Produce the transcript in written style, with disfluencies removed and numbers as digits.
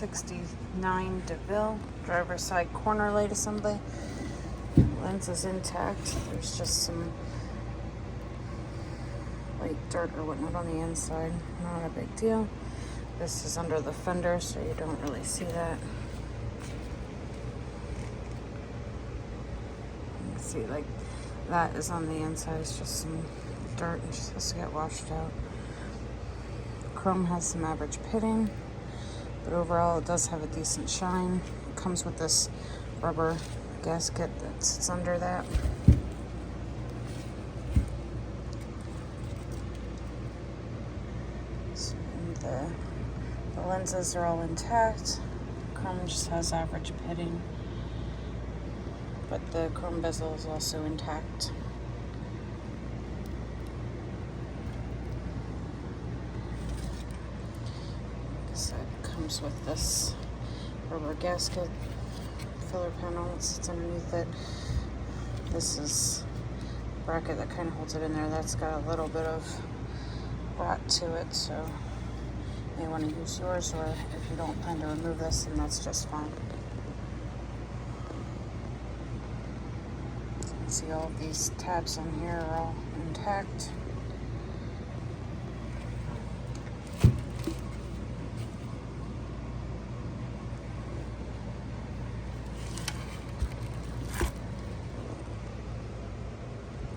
69 Deville, driver's side corner light assembly. Lens is intact. There's just some like dirt or whatnot on the inside. Not a big deal. This is under the fender, so you don't really see that. You can see like that is on the inside. It's just some dirt and just has to get washed out. Chrome has some average pitting, but overall it does have a decent shine. It comes with this rubber gasket that sits under that. So, the lenses are all intact. Chrome just has average pitting, but the chrome bezel is also intact. So it comes with this rubber gasket filler panel that sits underneath it. This is a bracket that kind of holds it in there. That's got a little bit of rot to it, so you may want to use yours, or if you don't plan to remove this, then that's just fine. So you can see all of these tabs on here are all intact.